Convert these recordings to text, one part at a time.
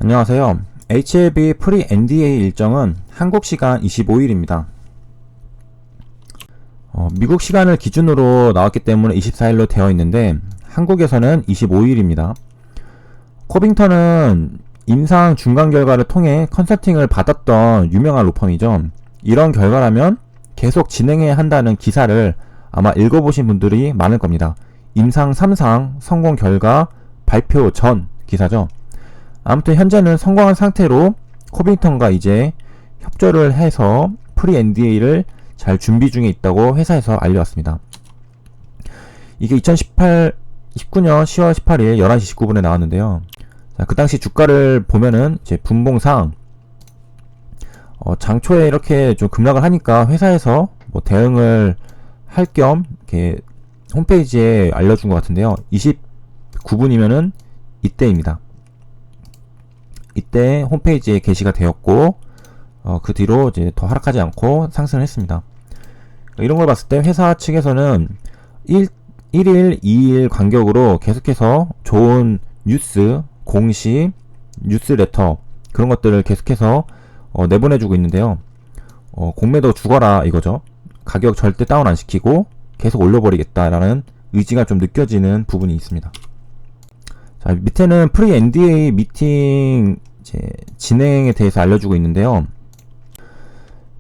안녕하세요. HLB 프리 NDA 일정은 한국 시간 25일입니다. 미국 시간을 기준으로 나왔기 때문에 24일로 되어 있는데 한국에서는 25일입니다. 코빙턴은 임상 중간 결과를 통해 컨설팅을 받았던 유명한 로펌이죠. 이런 결과라면 계속 진행해야 한다는 기사를 아마 읽어보신 분들이 많을 겁니다. 임상 3상 성공 결과 발표 전 기사죠. 아무튼 현재는 성공한 상태로 코빙턴과 이제 협조를 해서 프리 NDA를 잘 준비 중에 있다고 회사에서 알려왔습니다. 이게 2019년 10월 18일 11시 19분에 나왔는데요. 자, 그 당시 주가를 보면은 이제 분봉상 장초에 이렇게 좀 급락을 하니까 회사에서 뭐 대응을 할 겸 이렇게 홈페이지에 알려준 것 같은데요. 29분이면은 이때입니다. 이때 홈페이지에 게시가 되었고 그 뒤로 이제 더 하락하지 않고 상승을 했습니다. 이런 걸 봤을 때 회사 측에서는 1일, 2일 간격으로 계속해서 좋은 뉴스, 공시, 뉴스레터 그런 것들을 계속해서 내보내주고 있는데요. 공매도 죽어라 이거죠. 가격 절대 다운 안 시키고 계속 올려버리겠다라는 의지가 좀 느껴지는 부분이 있습니다. 자, 밑에는 프리 NDA 미팅 이제 진행에 대해서 알려주고 있는데요.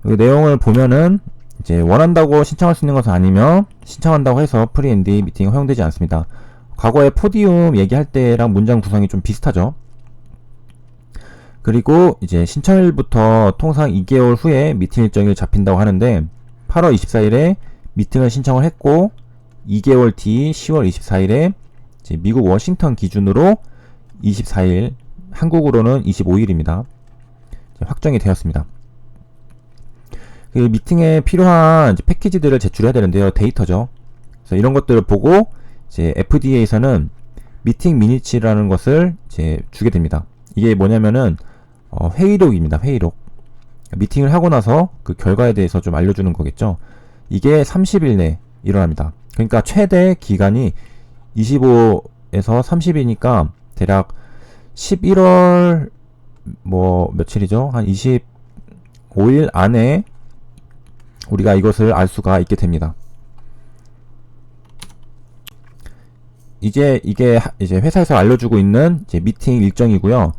그 내용을 보면은 이제 원한다고 신청할 수 있는 것은 아니며 신청한다고 해서 프리 NDA 미팅이 허용되지 않습니다. 과거에 포디움 얘기할 때랑 문장 구성이 좀 비슷하죠. 그리고 이제 신청일부터 통상 2개월 후에 미팅 일정이 잡힌다고 하는데 8월 24일에 미팅을 신청을 했고 2개월 뒤 10월 24일에 이제 미국 워싱턴 기준으로 24일, 한국으로는 25일입니다. 확정이 되었습니다. 그 미팅에 필요한 이제 패키지들을 제출해야 되는데요. 데이터죠. 그래서 이런 것들을 보고 이제 FDA에서는 미팅 미니치라는 것을 이제 주게 됩니다. 이게 뭐냐면은 회의록입니다. 회의록. 미팅을 하고 나서 그 결과에 대해서 좀 알려주는 거겠죠. 이게 30일 내에 일어납니다. 그러니까 최대 기간이 25에서 30이니까 대략 11월 뭐 며칠이죠? 한 25일 안에 우리가 이것을 알 수가 있게 됩니다. 이게 이제 회사에서 알려주고 있는 이제 미팅 일정이고요.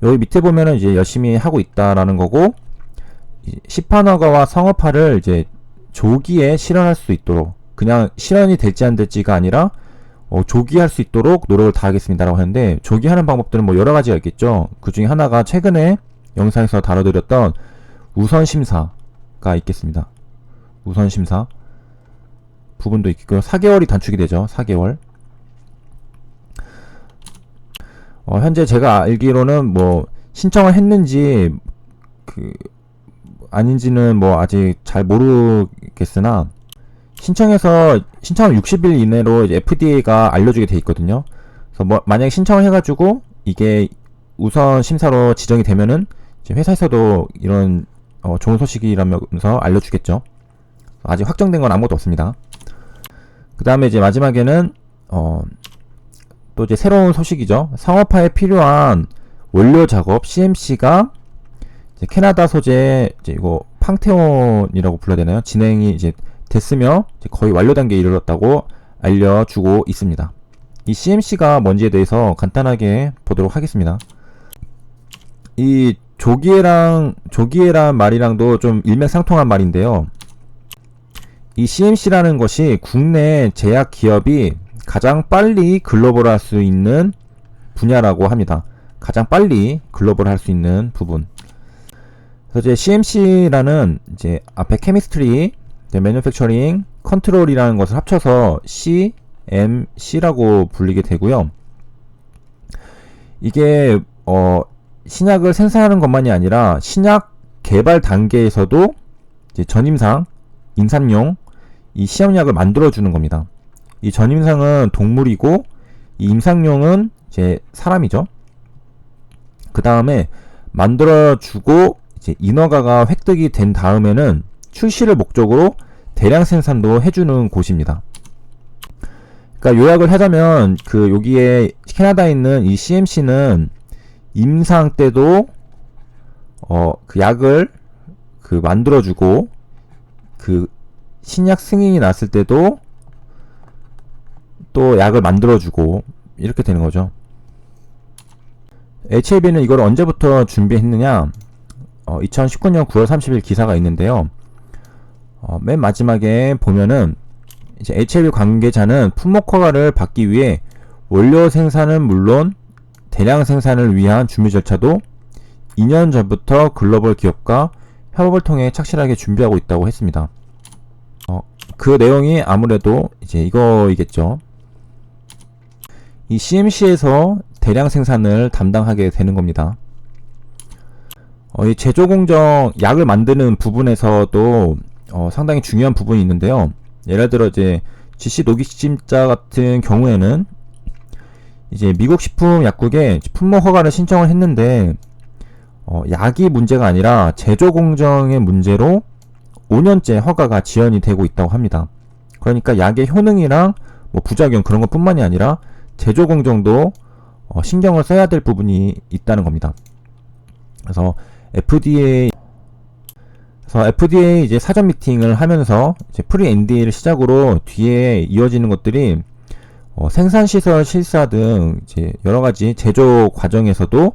여기 밑에 보면은 이제 열심히 하고 있다라는 거고, 시판허가와 성업화를 이제 조기에 실현할 수 있도록, 그냥 실현이 될지 안 될지가 아니라 조기 할 수 있도록 노력을 다하겠습니다라고 하는데, 조기 하는 방법들은 뭐 여러 가지가 있겠죠. 그 중에 하나가 최근에 영상에서 다뤄드렸던 우선심사가 있겠습니다. 우선심사 부분도 있고요. 4개월이 단축이 되죠. 4개월. 현재 제가 알기로는 뭐 신청을 했는지 아닌지는 뭐 아직 잘 모르겠으나 신청을 60일 이내로 이제 FDA가 알려주게 돼 있거든요. 그래서 뭐 만약에 신청을 해가지고 이게 우선 심사로 지정이 되면은 이제 회사에서도 이런 좋은 소식이라면서 알려주겠죠. 아직 확정된 건 아무것도 없습니다. 그 다음에 이제 마지막에는 또 이제 새로운 소식이죠. 상업화에 필요한 원료 작업 CMC가 이제 캐나다 소재 이제 이거 팡테온이라고 불러야 되나요? 진행이 이제 됐으며 이제 거의 완료 단계에 이르렀다고 알려주고 있습니다. 이 CMC가 뭔지에 대해서 간단하게 보도록 하겠습니다. 이 조기에란 말이랑도 좀 일맥상통한 말인데요. 이 CMC라는 것이 국내 제약 기업이 가장 빨리 글로벌할 수 있는 분야라고 합니다. 가장 빨리 글로벌 할 수 있는 부분. 그래서 이제 CMC라는 이제 앞에 케미스트리, 매뉴팩처링, 컨트롤이라는 것을 합쳐서 CMC라고 불리게 되고요. 이게 신약을 생산하는 것만이 아니라 신약 개발 단계에서도 이제 전임상, 임산용 이 시험약을 만들어주는 겁니다. 이 전임상은 동물이고 이 임상용은 이제 사람이죠. 그 다음에 만들어주고 이제 인허가가 획득이 된 다음에는 출시를 목적으로 대량 생산도 해주는 곳입니다. 그러니까 요약을 하자면 여기에 캐나다에 있는 이 CMC는 임상 때도 그 약을 만들어주고, 그 신약 승인이 났을 때도 또 약을 만들어주고, 이렇게 되는 거죠. HLB는 이걸 언제부터 준비했느냐? 2019년 9월 30일 기사가 있는데요. 맨 마지막에 보면은 이제 HLB 관계자는 품목 허가를 받기 위해 원료 생산은 물론 대량 생산을 위한 준비 절차도 2년 전부터 글로벌 기업과 협업을 통해 착실하게 준비하고 있다고 했습니다. 그 내용이 아무래도 이제 이거이겠죠. 이 CMC에서 대량 생산을 담당하게 되는 겁니다. 이 제조 공정, 약을 만드는 부분에서도 상당히 중요한 부분이 있는데요. 예를 들어 이제 GC 노기심자 같은 경우에는 이제 미국 식품약국에 품목 허가를 신청을 했는데 약이 문제가 아니라 제조 공정의 문제로 5년째 허가가 지연이 되고 있다고 합니다. 그러니까 약의 효능이랑 뭐 부작용 그런 것 뿐만이 아니라 제조 공정도 신경을 써야 될 부분이 있다는 겁니다. 그래서 FDA 이제 사전 미팅을 하면서 이제 프리 NDA를 시작으로 뒤에 이어지는 것들이 생산시설 실사 등 이제 여러 가지 제조 과정에서도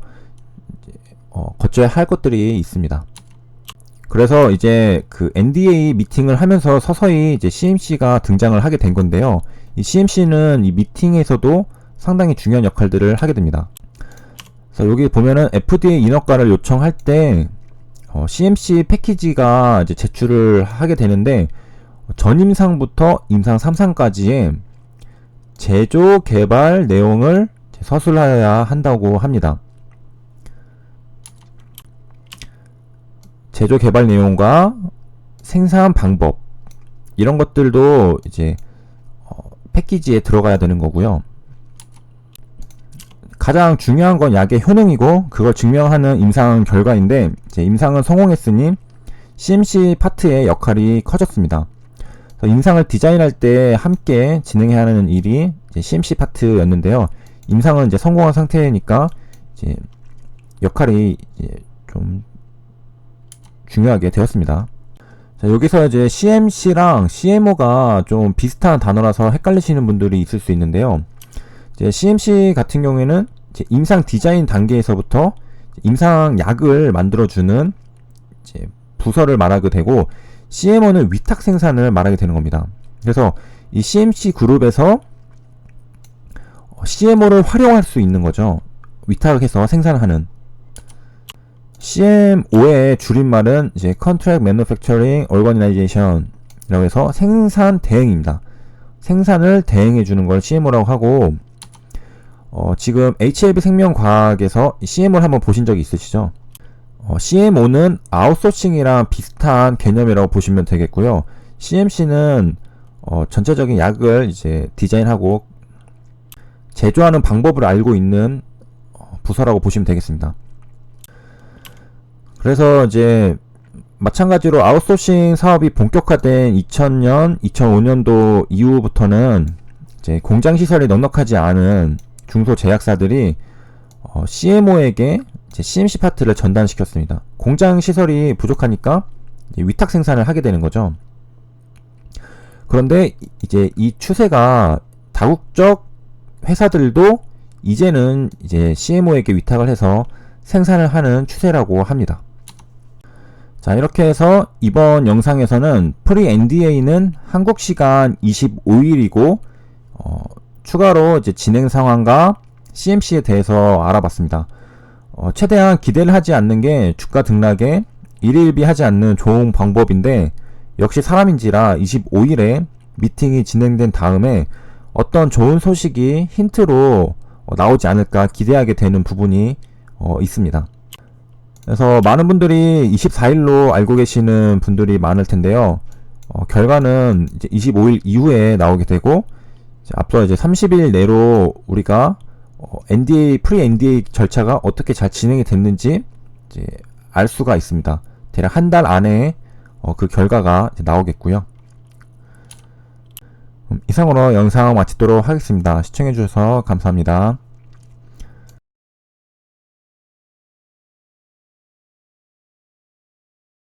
거쳐야 할 것들이 있습니다. 그래서 이제 그 NDA 미팅을 하면서 서서히 이제 CMC가 등장을 하게 된 건데요. 이 CMC는 이 미팅에서도 상당히 중요한 역할들을 하게 됩니다. 그래서 여기 보면은 FDA 인허가를 요청할 때 CMC 패키지가 이제 제출을 하게 되는데 전임상부터 임상 3상까지의 제조 개발 내용을 서술해야 한다고 합니다. 제조 개발 내용과 생산 방법 이런 것들도 이제 패키지에 들어가야 되는 거고요. 가장 중요한 건 약의 효능이고 그걸 증명하는 임상 결과인데 이제 임상은 성공했으니 CMC 파트의 역할이 커졌습니다. 임상을 디자인할 때 함께 진행해야 하는 일이 이제 CMC 파트였는데요. 임상은 이제 성공한 상태니까 이제 역할이 이제 좀 중요하게 되었습니다. 자, 여기서 이제 CMC랑 CMO가 좀 비슷한 단어라서 헷갈리시는 분들이 있을 수 있는데요. 이제 CMC 같은 경우에는 이제 임상 디자인 단계에서부터 임상 약을 만들어주는 이제 부서를 말하게 되고, CMO는 위탁 생산을 말하게 되는 겁니다. 그래서 이 CMC 그룹에서 CMO를 활용할 수 있는 거죠. 위탁해서 생산하는. CMO의 줄임말은 이제 Contract Manufacturing Organization이라고 해서 생산 대행입니다. 생산을 대행해 주는 걸 CMO라고 하고, 지금 HLB 생명과학에서 CMO를 한번 보신 적이 있으시죠? CMO는 아웃소싱이랑 비슷한 개념이라고 보시면 되겠고요. CMC는 전체적인 약을 이제 디자인하고 제조하는 방법을 알고 있는 부서라고 보시면 되겠습니다. 그래서 이제 마찬가지로 아웃소싱 사업이 본격화된 2000년, 2005년도 이후부터는 이제 공장 시설이 넉넉하지 않은 중소제약사들이 CMO에게 이제 CMC 파트를 전담시켰습니다. 공장 시설이 부족하니까 위탁 생산을 하게 되는 거죠. 그런데 이제 이 추세가 다국적 회사들도 이제는 이제 CMO에게 위탁을 해서 생산을 하는 추세라고 합니다. 자, 이렇게 해서 이번 영상에서는 프리 NDA는 한국 시간 25일이고 추가로 이제 진행 상황과 CMC에 대해서 알아봤습니다. 최대한 기대를 하지 않는 게 주가 등락에 일일비하지 않는 좋은 방법인데, 역시 사람인지라 25일에 미팅이 진행된 다음에 어떤 좋은 소식이 힌트로 나오지 않을까 기대하게 되는 부분이 있습니다. 그래서 많은 분들이 24일로 알고 계시는 분들이 많을 텐데요. 결과는 이제 25일 이후에 나오게 되고, 이제 앞서 이제 30일 내로 우리가 NDA, 프리 NDA 절차가 어떻게 잘 진행이 됐는지 이제 알 수가 있습니다. 대략 한 달 안에 그 결과가 이제 나오겠고요. 이상으로 영상 마치도록 하겠습니다. 시청해주셔서 감사합니다.